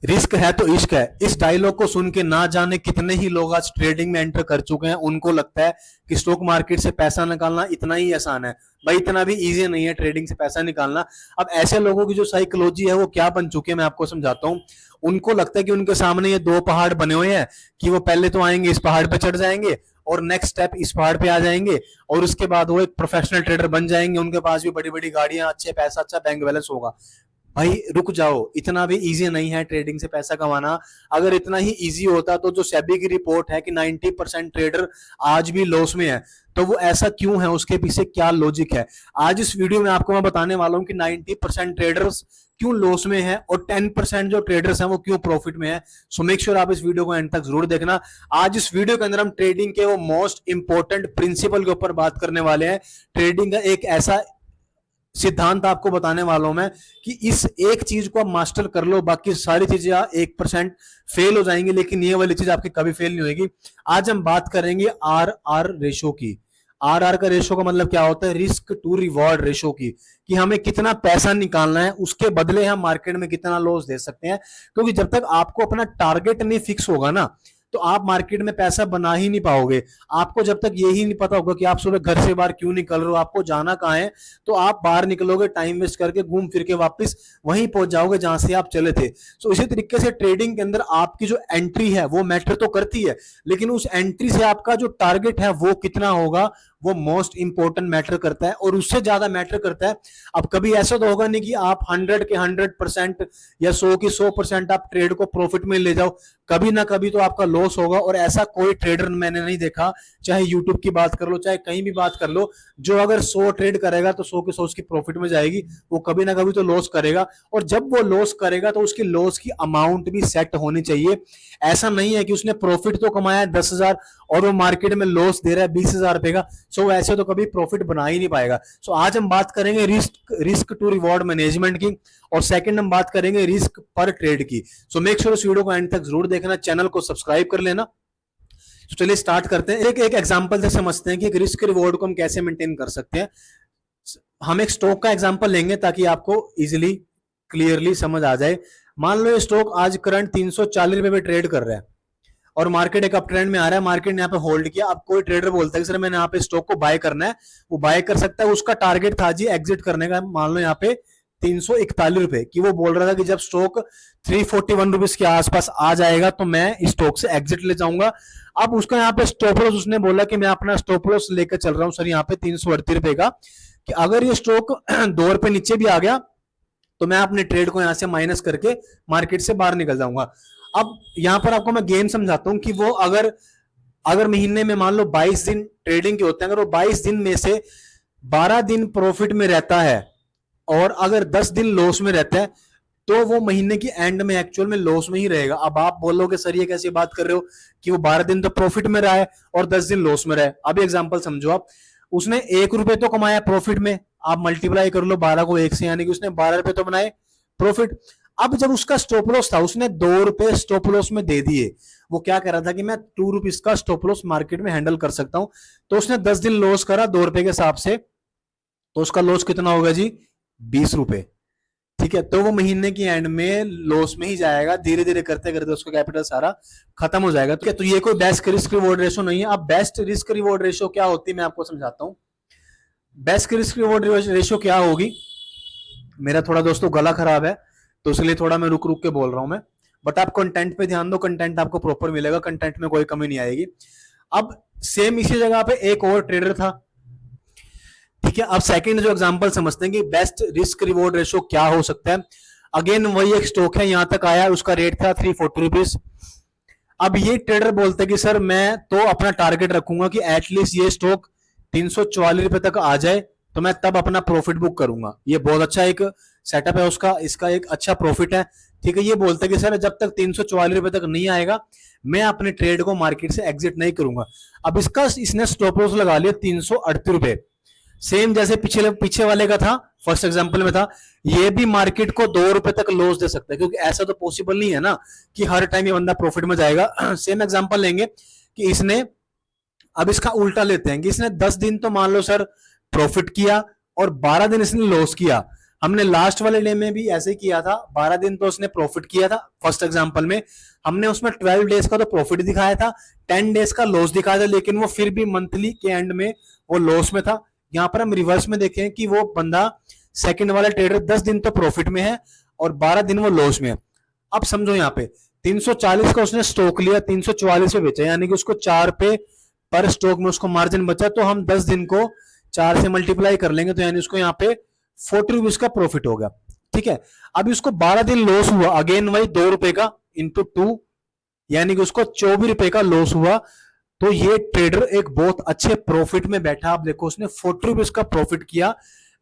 Risk है तो इश्क है, इस डायलॉग को सुन के ना जाने कितने ही लोग आज ट्रेडिंग में एंटर कर चुके हैं। उनको लगता है कि स्टॉक मार्केट से पैसा निकालना इतना ही आसान है। भाई इतना भी इजी नहीं है ट्रेडिंग से पैसा निकालना। अब ऐसे लोगों की जो साइकोलॉजी है वो क्या बन चुकी है मैं आपको समझाता हूँ। उनको लगता है कि उनके सामने ये दो पहाड़ बने हुए हैं कि वो पहले तो आएंगे इस पहाड़ पे चढ़ जाएंगे और नेक्स्ट स्टेप इस पहाड़ पे आ जाएंगे और उसके बाद वो एक प्रोफेशनल ट्रेडर बन जाएंगे। उनके पास भी बड़ी बड़ी गाड़ियां, अच्छे पैसा, अच्छा बैंक बैलेंस होगा। भाई रुक जाओ, इतना भी इजी नहीं है ट्रेडिंग से पैसा कमाना। अगर इतना ही इजी होता तो जो सेबी की रिपोर्ट है कि 90% ट्रेडर आज भी लॉस में है, तो वो ऐसा क्यों है, उसके पीछे क्या लॉजिक है, आज इस वीडियो में आपको मैं बताने वाला हूं कि 90% ट्रेडर्स क्यों लॉस में है और 10% जो ट्रेडर्स हैं वो क्यों प्रॉफिट में है। सो मेक श्योर आप इस वीडियो को एंड तक जरूर देखना। आज इस वीडियो के अंदर हम ट्रेडिंग के वो मोस्ट इंपॉर्टेंट प्रिंसिपल के ऊपर बात करने वाले हैं। ट्रेडिंग का एक ऐसा सिद्धांत आपको बताने वाला हूं मैं कि इस एक चीज को आप मास्टर कर लो, बाकी सारी चीजें 1% फेल हो जाएंगी, लेकिन ये वाली चीज आपकी कभी फेल नहीं होगी। आज हम बात करेंगे आर आर रेशो की। आर आर का रेशो का मतलब क्या होता है? रिस्क टू रिवॉर्ड रेशो की, कि हमें कितना पैसा निकालना है, उसके बदले हम मार्केट में कितना लॉस दे सकते हैं। क्योंकि जब तक आपको अपना टारगेट नहीं फिक्स होगा ना, तो आप मार्केट में पैसा बना ही नहीं पाओगे। आपको जब तक यही नहीं पता होगा कि आप सुबह घर से बाहर क्यों निकल रहे हो, आपको जाना कहाँ है, तो आप बाहर निकलोगे टाइम वेस्ट करके, घूम फिर के वापस वहीं पहुंच जाओगे जहां से आप चले थे। तो इसी तरीके से ट्रेडिंग के अंदर आपकी जो एंट्री है वो मैटर तो करती है, लेकिन उस एंट्री से आपका जो टारगेट है वो कितना होगा वो मोस्ट इंपॉर्टेंट मैटर करता है, और उससे ज्यादा मैटर करता है। अब कभी ऐसा तो होगा नहीं कि आप 100 के 100% या 100 की 100% आप ट्रेड को प्रॉफिट में ले जाओ। कभी ना कभी तो आपका लॉस होगा, और ऐसा कोई ट्रेडर मैंने नहीं देखा, चाहे यूट्यूब की बात कर लो चाहे कहीं भी बात कर लो, जो अगर 100 ट्रेड करेगा तो 100 के 100 उसकी प्रॉफिट में जाएगी। वो कभी ना कभी तो लॉस करेगा, और जब वो लॉस करेगा तो उसकी लॉस की अमाउंट भी सेट होनी चाहिए। ऐसा नहीं है कि उसने प्रॉफिट तो कमाया 10,000 और वो मार्केट में लॉस दे रहा है 20,000 रुपए का, सो ऐसे तो कभी प्रॉफिट बना ही नहीं पाएगा। सो आज हम बात करेंगे रिस्क टू रिवॉर्ड मैनेजमेंट की, और सेकंड हम बात करेंगे रिस्क पर ट्रेड की। सो मेक श्योर इस वीडियो को एंड तक जरूर देखना, चैनल को सब्सक्राइब कर लेना। तो चलिए स्टार्ट करते हैं। एक एग्जांपल से समझते हैं कि एक रिस्क रिवॉर्ड को हम कैसे मेंटेन कर सकते हैं। हम एक स्टॉक का एग्जांपल लेंगे ताकि आपको इजीली क्लियरली समझ आ जाए। मान लो ये स्टॉक आज करंट 340 रुपए पे ट्रेड कर रहा है और मार्केट एक अप ट्रेंड में आ रहा है, मार्केट ने यहाँ पे होल्ड किया। अब कोई ट्रेडर बोलता है कि सर मैंने यहाँ पे स्टॉक को बाय करना है, वो बाय कर सकता है। उसका टारगेट था जी एग्जिट करने का, मान लो यहाँ पे 341 रुपए की, वो बोल रहा था कि जब स्टॉक 341 रुपीज के आसपास आ जाएगा तो मैं स्टॉक से एग्जिट ले जाऊंगा। अब उसका यहाँ पे स्टॉप लॉस, उसने बोला कि मैं अपना स्टॉप लॉस लेकर चल रहा हूँ सर यहाँ पे 338 रुपए का, कि अगर ये स्टॉक 2 रुपए नीचे भी आ गया तो मैं अपने ट्रेड को यहां से माइनस करके मार्केट से बाहर निकल जाऊंगा। अब यहां पर आपको मैं गेम समझाता हूं कि वो अगर महीने में मान लो 22 दिन ट्रेडिंग के होते हैं, अगर वो 22 दिन में से 12 दिन प्रॉफिट में रहता है और अगर 10 दिन लॉस में रहता है, तो वो महीने की एंड में एक्चुअल में लॉस में ही रहेगा। अब आप बोलोगे सर ये कैसी बात कर रहे हो कि वो 12 दिन तो प्रॉफिट में रहा है और 10 दिन लॉस में रहा है। अब एग्जाम्पल समझो आप, उसने 1 रुपए तो कमाया प्रॉफिट में, आप मल्टीप्लाई कर लो 12 को 1 से, यानी कि उसने 12 रुपए तो बनाए प्रॉफिट। अब जब उसका स्टॉप लॉस था उसने 2 रुपए स्टॉप लॉस में दे दिए। वो क्या कह रहा था कि मैं 2 रुपीज का स्टॉप लॉस मार्केट में हैंडल कर सकता हूं, तो उसने 10 दिन लॉस करा 2 रुपए के हिसाब से, तो उसका लॉस कितना होगा जी? 20 रुपए। ठीक है, तो वो महीने की एंड में लॉस में ही जाएगा, धीरे धीरे करते करते उसका कैपिटल सारा खत्म हो जाएगा। ठीक है, तो ये कोई बेस्ट रिस्क रिवॉर्ड रेशो नहीं है। अब बेस्ट रिस्क रिवॉर्ड रेशो क्या होती है मैं आपको समझाता हूं। बेस्ट रिस्क रिवॉर्ड रेशो क्या होगी, मेरा थोड़ा दोस्तों गला खराब है तो इसलिए थोड़ा मैं रुक रुक के बोल रहा हूं मैं, बट आप कंटेंट पे ध्यान दो, कंटेंट आपको प्रॉपर मिलेगा, कंटेंट में कोई कमी नहीं आएगी। अब सेम इसी जगह पे एक और ट्रेडर था। ठीक है, अब सेकंड जो एग्जांपल समझते हैं कि बेस्ट रिस्क रिवॉर्ड रेशो क्या हो सकता है। अगेन वही एक स्टॉक है, यहां तक आया, उसका रेट था 340 रुपीज। अब ये ट्रेडर बोलते हैं कि सर मैं तो अपना टारगेट रखूंगा कि एटलीस्ट ये स्टॉक 344 रुपए तक आ जाए तो मैं तब अपना प्रॉफिट बुक करूंगा। ये बहुत अच्छा एक सेटअप है उसका, इसका एक अच्छा प्रॉफिट है। ठीक है, ये बोलते हैं कि सर जब तक 344 रुपए तक नहीं आएगा मैं अपने ट्रेड को मार्केट से एग्जिट नहीं करूंगा। अब इसने स्टॉप लॉस लगा लिया 338 रुपए, सेम जैसे पीछे वाले का था, फर्स्ट एग्जांपल में था। ये भी मार्केट को 2 रुपए तक लॉस दे सकता है, क्योंकि ऐसा तो पॉसिबल नहीं है ना कि हर टाइम ये बंदा प्रॉफिट में जाएगा। सेम एग्जांपल लेंगे कि इसने, अब इसका उल्टा लेते हैं कि इसने 10 दिन तो मान लो सर प्रॉफिट किया और 12 दिन इसने लॉस किया। हमने लास्ट वाले डे में भी ऐसे किया था, 12 दिन तो उसने प्रॉफिट किया था फर्स्ट एग्जांपल में, हमने उसमें 12 डेज का तो प्रॉफिट दिखाया था, 10 डेज का लॉस दिखाया था, लेकिन वो फिर भी मंथली के एंड में वो लॉस में था। यहाँ पर हम रिवर्स में देखें कि वो बंदा सेकंड वाला ट्रेडर 10 दिन तो प्रॉफिट में है और 12 दिन वो लॉस में है। अब समझो यहाँ पे 340 का उसने स्टॉक लिया, 344 पे बेचा, यानी कि उसको 4 पे पर स्टॉक में उसको मार्जिन बचा, तो हम 10 दिन को 4 से मल्टीप्लाई कर लेंगे, तो यानी उसको यहाँ पे 40 रुपीज का प्रॉफिट होगा। ठीक है, अब उसको 12 दिन लॉस हुआ, अगेन वही 2 रुपए का इंटू 2, यानी कि उसको 24 रुपए का लॉस हुआ। तो ये ट्रेडर एक बहुत अच्छे प्रॉफिट में बैठा। आप देखो उसने 40 रुपीज का प्रॉफिट किया,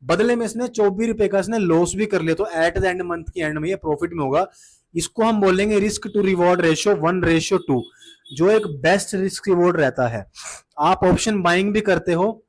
बदले में इसने 24 रुपए का इसने लॉस भी कर लिया, तो एट द एंड मंथ के एंड में ये प्रॉफिट में होगा। इसको हम बोलेंगे रिस्क टू रिवॉर्ड रेशियो 1:2, जो एक बेस्ट रिस्क रिवॉर्ड रहता है। आप ऑप्शन बाइंग भी करते हो,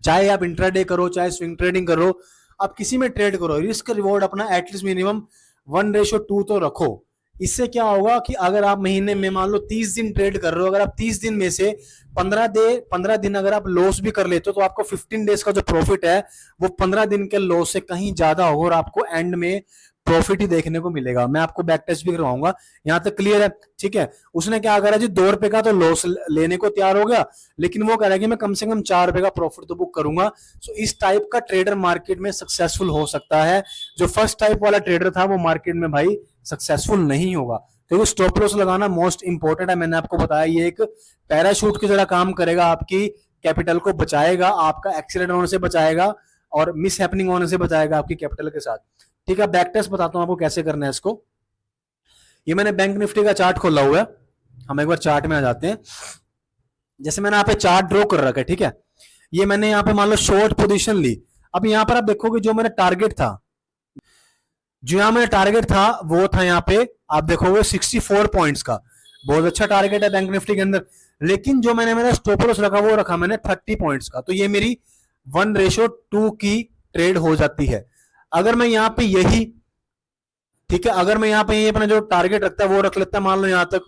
चाहे आप इंट्राडे करो चाहे स्विंग ट्रेडिंग करो, आप किसी में ट्रेड करो, रिस्क रिवॉर्ड अपना एटलीस्ट मिनिमम 1:2 तो रखो। इससे क्या होगा कि अगर आप महीने में मान लो 30 दिन ट्रेड कर रहे हो, अगर आप 30 दिन में से 15 दिन अगर आप लॉस भी कर लेते हो, तो आपको 15 डेज का जो प्रॉफिट है वो 15 दिन के लॉस से कहीं ज्यादा होगा और आपको एंड में प्रॉफिट ही देखने को मिलेगा। मैं आपको बैक टेस्ट भी करवाऊंगा, यहां तक क्लियर है? ठीक है, उसने क्या करा जी, 2 रुपए का तो लॉस लेने को तैयार हो गया, लेकिन वो कह रहा है कि मैं कम से कम 4 रुपए का प्रॉफिट तो बुक करूंगा। सो इस टाइप का ट्रेडर मार्केट में सक्सेसफुल हो सकता है। जो फर्स्ट टाइप वाला ट्रेडर था वो मार्केट में भाई सक्सेसफुल नहीं होगा, क्योंकि स्टॉप लॉस लगाना मोस्ट इंपॉर्टेंट है। मैंने आपको बताया ये एक पैराशूट की तरह काम करेगा, आपकी कैपिटल को बचाएगा, आपका एक्सीडेंट होने से बचाएगा और मिस हैपनिंग होने से बचाएगा आपकी कैपिटल के साथ। ठीक है, बैक टेस्ट बताता हूं आपको कैसे करना है इसको। ये मैंने बैंक निफ्टी का चार्ट खोला हुआ है, हम एक बार चार्ट में आ जाते हैं। जैसे मैंने यहाँ पे चार्ट ड्रॉ कर रखा है, ठीक है, ये मैंने यहाँ पे मान लो शॉर्ट पोजीशन ली। अब यहाँ पर आप देखोगे जो मेरा टारगेट था, जो यहाँ मेरा टारगेट था वो था यहाँ पे आप देखोगे 64 पॉइंट्स का, बहुत अच्छा टारगेट है बैंक निफ्टी के अंदर। लेकिन जो मैंने मेरा स्टॉप लॉस रखा वो रखा मैंने 30 पॉइंट्स का, तो ये मेरी 1:2 की ट्रेड हो जाती है। अगर मैं यहाँ पे यही, ठीक है, अगर मैं यहाँ पे ये अपना जो टारगेट रखता है वो रख लेता, मान लो यहां तक,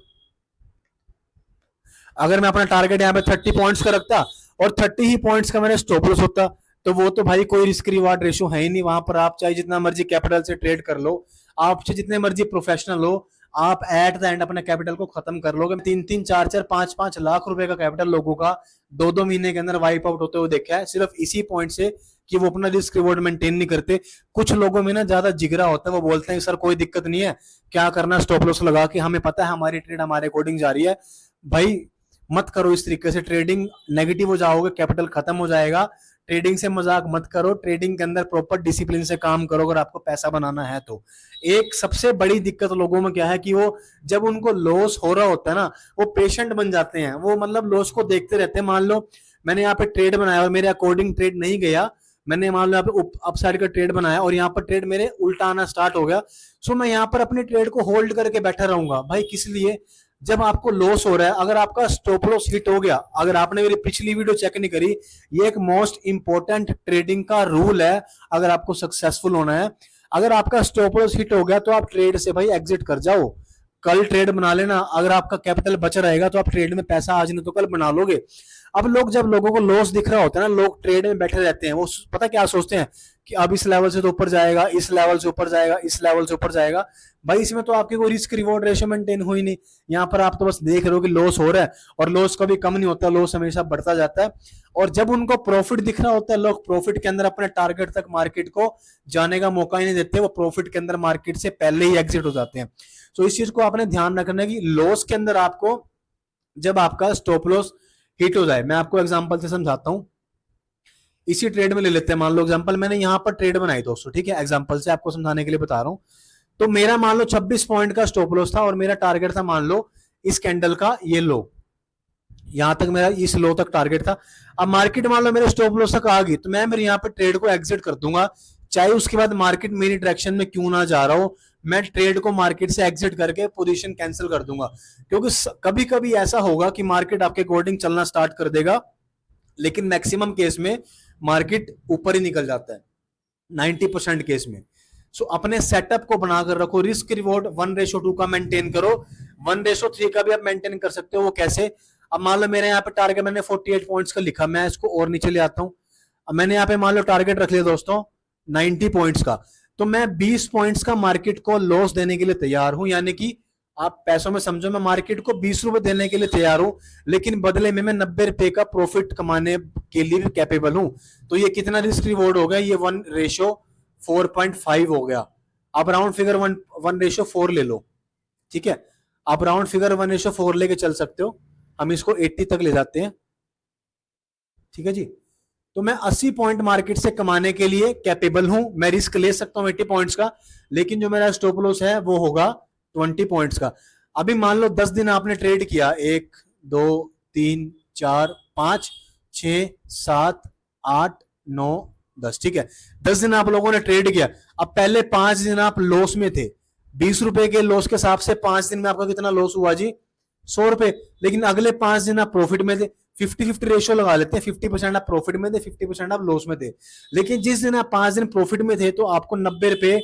अगर मैं अपना टारगेट यहाँ पे 30 पॉइंट्स का रखता और 30 ही पॉइंट्स का मेरा स्टॉप लॉस होता, तो वो तो भाई कोई रिस्क रिवार्ड रेशियो है ही नहीं। वहां पर आप चाहे जितना मर्जी कैपिटल से ट्रेड कर लो, आप चाहे जितने मर्जी प्रोफेशनल हो, आप एट द एंड अपने कैपिटल को खत्म कर लोगे। 3-3, 4-4, 5-5 लाख रुपए का कैपिटल लोगों का 2-2 महीने के अंदर वाइप आउट होते हुए देखा है, सिर्फ इसी पॉइंट से कि वो अपना रिस्क रिवॉर्ड मेंटेन नहीं करते। कुछ लोगों में ना ज्यादा जिगरा होता है, वो बोलते हैं सर कोई दिक्कत नहीं है, क्या करना स्टॉप लॉस लगा के, हमें पता है हमारी ट्रेड हमारे अकॉर्डिंग जा रही है। भाई मत करो इस तरीके से, ट्रेडिंग नेगेटिव हो जाओगे, कैपिटल खत्म हो जाएगा। ट्रेडिंग से मजाक मत करो, ट्रेडिंग के अंदर प्रॉपर डिसिप्लिन से काम करो अगर आपको पैसा बनाना है तो। एक सबसे बड़ी दिक्कत लोगों में क्या है कि वो जब उनको लॉस हो रहा होता है ना, वो पेशेंट बन जाते हैं, वो मतलब लॉस को देखते रहते हैं। मान लो मैंने यहाँ पे ट्रेड बनाया और मेरे अकॉर्डिंग ट्रेड नहीं गया, मैंने मान लो यहाँ पे अप साइड का ट्रेड बनाया और यहाँ पर ट्रेड मेरे उल्टा आना स्टार्ट हो गया, सो मैं यहाँ पर अपनी ट्रेड को होल्ड करके बैठा रहूंगा। भाई किस लिए? जब आपको लॉस हो रहा है, अगर आपका स्टॉप लॉस हिट हो गया, अगर आपने मेरी पिछली वीडियो चेक नहीं करी, ये एक मोस्ट इंपॉर्टेंट ट्रेडिंग का रूल है अगर आपको सक्सेसफुल होना है। अगर आपका स्टॉप लॉस हिट हो गया तो आप ट्रेड से भाई एग्जिट कर जाओ, कल ट्रेड बना लेना। अगर आपका कैपिटल बच रहेगा तो आप ट्रेड में पैसा आज नहीं तो कल बना लोगे। अब लोग, जब लोगों को लॉस दिख रहा होता है ना, लोग ट्रेड में बैठे रहते हैं, वो पता क्या सोचते हैं कि अब इस लेवल से तो ऊपर जाएगा, इस लेवल से ऊपर जाएगा, इस लेवल से ऊपर जाएगा। भाई इसमें तो आपकी कोई रिस्क रिवॉर्ड रेशियो मेंटेन हुई नहीं, यहाँ पर आप तो बस देख रहे हो कि लॉस हो रहा है और लॉस कभी कम नहीं होता, लॉस हमेशा बढ़ता जाता है। और जब उनको प्रॉफिट दिख रहा होता है, लोग प्रॉफिट के अंदर अपने टारगेट तक मार्केट को जाने का मौका ही नहीं देते, वो प्रॉफिट के अंदर मार्केट से पहले ही एग्जिट हो जाते हैं। तो इस चीज को आपने ध्यान रखना है कि लॉस के अंदर आपको, जब आपका स्टॉप लॉस हिट हो जाए, मैं आपको एग्जांपल से समझाता हूं। इसी ट्रेड में ले लेते हैं, मान लो एग्जांपल मैंने यहां पर ट्रेड बनाई दोस्तों, ठीक है, एग्जांपल से आपको समझाने के लिए बता रहा हूं। तो मेरा मान लो 26 पॉइंट का स्टॉप लॉस था और मेरा टारगेट था मान लो इस कैंडल का ये लो, यहां तक मेरा इस लो तक टारगेट था। अब मार्केट मान लो मेरे स्टॉप लॉस तक आ गई, तो मैं मेरे यहाँ पर ट्रेड को एग्जिट कर दूंगा, चाहे उसके बाद मार्केट मेरी डायरेक्शन में क्यों ना जा रहा हो, मैं ट्रेड को मार्केट से एग्जिट करके पोजीशन कैंसिल कर दूंगा। क्योंकि कभी कभी ऐसा होगा कि मार्केट आपके अकॉर्डिंग चलना स्टार्ट कर देगा, लेकिन मैक्सिमम केस में मार्केट ऊपर ही निकल जाता है, 90% केस में। सो अपने सेटअप को बनाकर रखो, रिस्क रिवॉर्ड 1:2 का मेंटेन करो, 1:3 का भी आप मेंटेन कर सकते हो। वो कैसे? अब मान लो मेरे यहाँ पे टारगेट मैंने 48 पॉइंट्स का लिखा, मैं इसको और नीचे ले आता हूँ। अब मैंने यहाँ पे मान लो टारगेट रख लिया दोस्तों 90 पॉइंट्स का, तो मैं 20 पॉइंट्स का मार्केट को लॉस देने के लिए तैयार हूं, यानी कि आप पैसों में समझो, मैं मार्केट को 20 रुपए देने के लिए तैयार हूं, लेकिन बदले में मैं 90 रुपए का प्रॉफिट कमाने के लिए भी कैपेबल हूं। तो ये कितना रिस्क रिवॉर्ड हो गया, ये 1:4.5 हो गया। आप राउंड फिगर 1:4 ले लो, ठीक है, आप राउंड फिगर 1:4 लेके चल सकते हो, हम इसको 80 तक ले जाते हैं, ठीक है जी। तो मैं 80 पॉइंट मार्केट से कमाने के लिए कैपेबल हूं, मैं रिस्क ले सकता हूं 80 पॉइंट्स का, लेकिन जो मेरा स्टॉप लॉस है वो होगा 20 पॉइंट्स का। अभी मान लो 10 दिन आपने ट्रेड किया, 1 2 3 4 5 6 7 8 9 10, ठीक है, 10 दिन आप लोगों ने ट्रेड किया। अब पहले 5 दिन आप लॉस में थे, 20 रुपए के लॉस के हिसाब से 5 दिन में आपका कितना लॉस हुआ जी, 100 रुपए। लेकिन अगले 5 दिन आप प्रॉफिट में थे, 50-50 रेशियो लगा लेते हैं, 50% आप प्रॉफिट में थे, 50% आप लॉस में थे। लेकिन जिस दिन आप 5 दिन प्रॉफिट में थे तो आपको 90 रुपए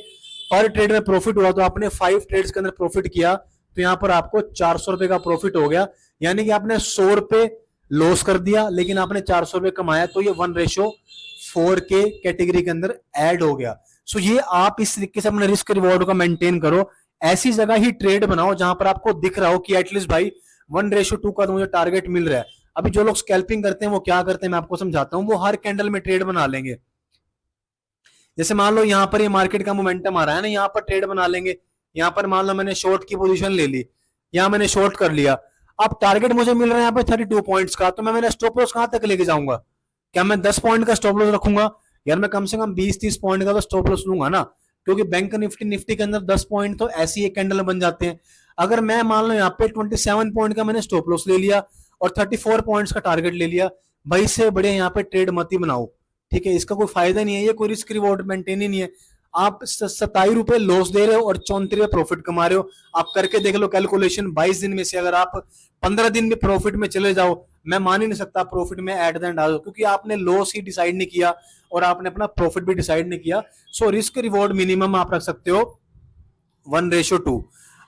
पर ट्रेड में प्रॉफिट हुआ, तो आपने 5 ट्रेड्स के अंदर प्रॉफिट किया, तो यहां पर आपको 400 रुपए का प्रॉफिट हो गया, यानी कि आपने 100 रुपए लॉस कर दिया लेकिन आपने 400 रुपए कमाया, तो ये 1:4 के कैटेगरी के अंदर ऐड हो गया। सो ये आप इस तरीके से अपने रिस्क रिवॉर्ड को मेंटेन करो, ऐसी जगह ही ट्रेड बनाओ जहां पर आपको दिख रहा हो कि एटलीस्ट भाई 1:2 का तो मुझे टारगेट मिल रहा है। अभी जो लोग स्कैल्पिंग करते हैं वो क्या करते हैं मैं आपको समझाता हूं, वो हर कैंडल में ट्रेड बना लेंगे। जैसे मान लो यहाँ पर ये मार्केट का मोमेंटम आ रहा है ना, यहाँ पर ट्रेड बना लेंगे, यहाँ पर मान लो मैंने शॉर्ट की पोजीशन ले ली, यहाँ मैंने शॉर्ट कर लिया, अब टारगेट मुझे मिल रहा है यहाँ पे 32 पॉइंट्स का, तो मैं मेरा स्टॉप लॉस कहां तक लेके जाऊंगा, क्या मैं 10 पॉइंट का स्टॉप लॉस रखूंगा, यार मैं कम से कम 20-30 पॉइंट का तो स्टॉप लॉस लूंगा ना, क्योंकि बैंक निफ्टी के अंदर 10 पॉइंट तो ऐसी एक कैंडल बन जाते हैं। अगर मैं मान लो यहाँ पे 27 पॉइंट का मैंने स्टॉप लॉस ले लिया और 34 पॉइंट्स का टारगेट ले लिया, भाई से बड़े यहाँ पे ट्रेड मत ही बनाओ, ठीक है, इसका कोई फायदा नहीं है, ये कोई रिस्क रिवॉर्ड मेंटेन ही नहीं है। आप 27 रुपए लॉस दे रहे हो और 34 रुपए प्रॉफिट कमा रहे हो। आप करके देख लो कैलकुलेशन, 22 दिन में से अगर आप 15 दिन में प्रॉफिट में चले जाओ, मैं मान ही नहीं सकता प्रॉफिट में एट द एंड आ जाओ, क्योंकि आपने लॉस ही डिसाइड नहीं किया और आपने अपना प्रॉफिट भी डिसाइड नहीं किया। सो रिस्क रिवॉर्ड मिनिमम आप रख सकते हो 1:2।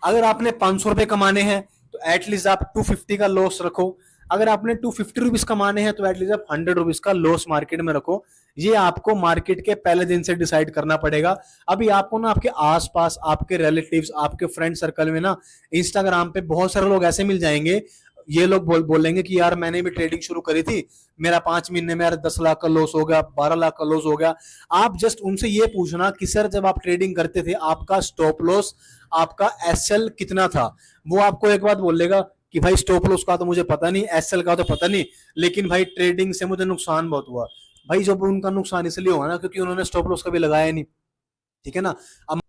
अगर आपने 500 रुपए कमाने हैं तो एटलीस्ट आप 250 का लॉस रखो, अगर आपने 250 रुपीज कमाने हैं तो एटलीस्ट आप 100 रुपीज का लॉस मार्केट में रखो। ये आपको मार्केट के पहले दिन से डिसाइड करना पड़ेगा। अभी आपको ना आपके आसपास, आपके रिलेटिव्स, आपके फ्रेंड सर्कल में ना इंस्टाग्राम पे बहुत सारे लोग ऐसे मिल जाएंगे, ये लोग बोलेंगे कि यार मैंने भी ट्रेडिंग शुरू करी थी, मेरा 5 महीने में यार 10 लाख का लॉस हो गया, 12 लाख का लॉस हो गया। आप जस्ट उनसे ये पूछना कि सर जब आप ट्रेडिंग करते थे आपका स्टॉप लॉस, आपका एसएल कितना था, वो आपको एक बात बोलेगा कि भाई स्टॉप लॉस का तो मुझे पता नहीं, एसएल का तो पता नहीं, लेकिन भाई ट्रेडिंग से मुझे नुकसान बहुत हुआ। भाई जब उनका नुकसान इसलिए हुआ ना क्योंकि उन्होंने स्टॉप लॉस कभी लगाया नहीं, ठीक है ना। अब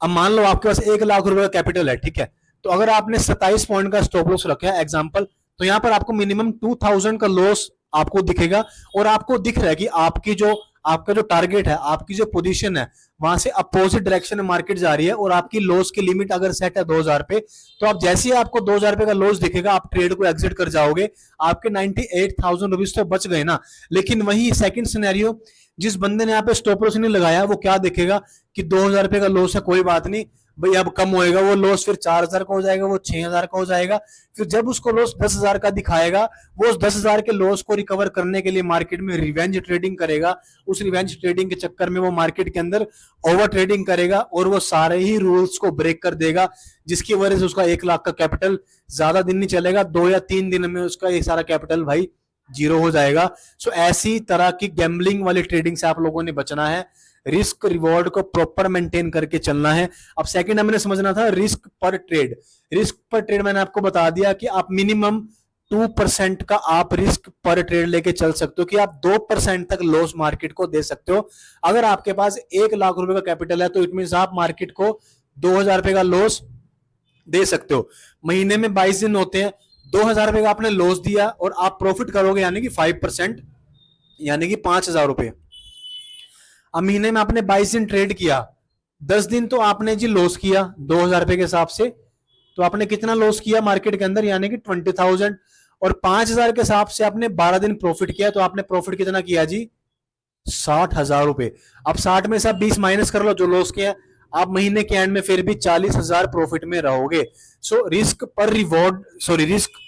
मान लो आपके पास 1 लाख रुपए का कैपिटल है, ठीक है, तो अगर आपने 27 पॉइंट का स्टॉप लॉस रखा है एग्जांपल, तो यहां पर आपको मिनिमम 2000 का लॉस आपको दिखेगा, और आपको दिख रहा है कि आपका जो टारगेट है, आपकी जो पोजीशन है, वहां से अपोजिट डायरेक्शन में मार्केट जा रही है, और आपकी लॉस की लिमिट अगर सेट है 2000 पे, तो आप जैसे ही आपको 2000 रुपए का लॉस दिखेगा आप ट्रेड को एग्जिट कर जाओगे, आपके 98,000 रुपीज तो बच गए ना। लेकिन वही सेकंड सिनेरियो, जिस बंदे ने यहाँ पे स्टॉप लॉस नहीं लगाया वो क्या देखेगा कि 2000 रुपए का लॉस है, कोई बात नहीं भाई, अब कम होएगा वो लॉस, फिर 4000 का हो जाएगा, वो 6000 का हो जाएगा, फिर जब उसको लॉस 10,000 का दिखाएगा, वो उस 10,000 के लॉस को रिकवर करने के लिए मार्केट में रिवेंज ट्रेडिंग करेगा। उस रिवेंज ट्रेडिंग के चक्कर में वो मार्केट के अंदर ओवर ट्रेडिंग करेगा और वो सारे ही रूल्स को ब्रेक कर देगा, जिसकी वजह से उसका 1 लाख का कैपिटल ज्यादा दिन नहीं चलेगा, 2 या 3 दिन में उसका ये सारा कैपिटल भाई जीरो हो जाएगा। सो ऐसी तरह की गैम्बलिंग वाली ट्रेडिंग से आप लोगों ने बचना है, रिस्क रिवॉर्ड को प्रॉपर मेंटेन करके चलना है। अब सेकंड हमने समझना था रिस्क पर ट्रेड। रिस्क पर ट्रेड मैंने आपको बता दिया कि आप मिनिमम 2% का आप रिस्क पर ट्रेड लेके चल सकते हो, कि आप 2% तक लॉस मार्केट को दे सकते हो। अगर आपके पास 1 लाख रुपए का कैपिटल है तो इट मीन आप मार्केट को 2000 रुपए का लॉस दे सकते हो। महीने में 22 दिन होते हैं, 2000 रुपए का आपने लॉस दिया और आप प्रॉफिट करोगे यानी कि 5%, यानी कि 5000 रुपए। अब महीने में आपने 22 दिन ट्रेड किया, 10 दिन तो आपने जी लॉस किया 2000 रुपए के हिसाब से, तो आपने कितना लॉस किया मार्केट के अंदर, यानी कि 20,000, और 5000 के हिसाब से आपने 12 दिन प्रॉफिट किया, तो आपने प्रॉफिट कितना किया जी 60,000 रुपए। अब 60 में से आप 20 माइनस कर लो जो लॉस किया, आप महीने के एंड में फिर भी 40,000 प्रॉफिट में रहोगे। सो रिस्क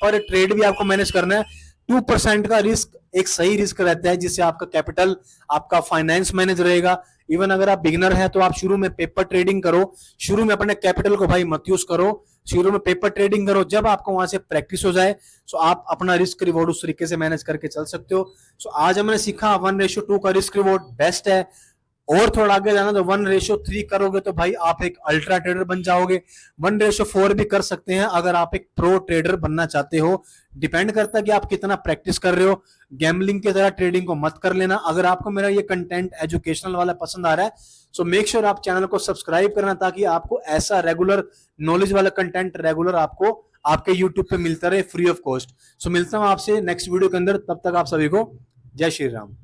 पर ट्रेड भी आपको मैनेज करना है। 2% का रिस्क एक सही रिस्क रहता है, जिससे आपका कैपिटल, आपका फाइनेंस मैनेज रहेगा। इवन अगर आप बिगिनर हैं तो आप शुरू में पेपर ट्रेडिंग करो, शुरू में अपने कैपिटल को भाई मत यूज करो, शुरू में पेपर ट्रेडिंग करो, जब आपको वहां से प्रैक्टिस हो जाए तो आप अपना रिस्क रिवॉर्ड उस तरीके से मैनेज करके चल सकते हो। सो आज हमने सीखा 1:2 का रिस्क रिवॉर्ड बेस्ट है, और थोड़ा आगे जाना तो 1:3 करोगे तो भाई आप एक अल्ट्रा ट्रेडर बन जाओगे। 1:4 भी कर सकते हैं अगर आप एक प्रो ट्रेडर बनना चाहते हो। डिपेंड करता है कि आप कितना प्रैक्टिस कर रहे हो। गैम्बलिंग की तरह ट्रेडिंग को मत कर लेना। अगर आपको मेरा ये कंटेंट एजुकेशनल वाला पसंद आ रहा है सो मेक श्योर आप चैनल को सब्सक्राइब करना, ताकि आपको ऐसा रेगुलर नॉलेज वाला कंटेंट रेगुलर आपको आपके यूट्यूब पे मिलता रहे फ्री ऑफ कॉस्ट। सो मिलता हूं आपसे नेक्स्ट वीडियो के अंदर, तब तक आप सभी को जय श्री राम।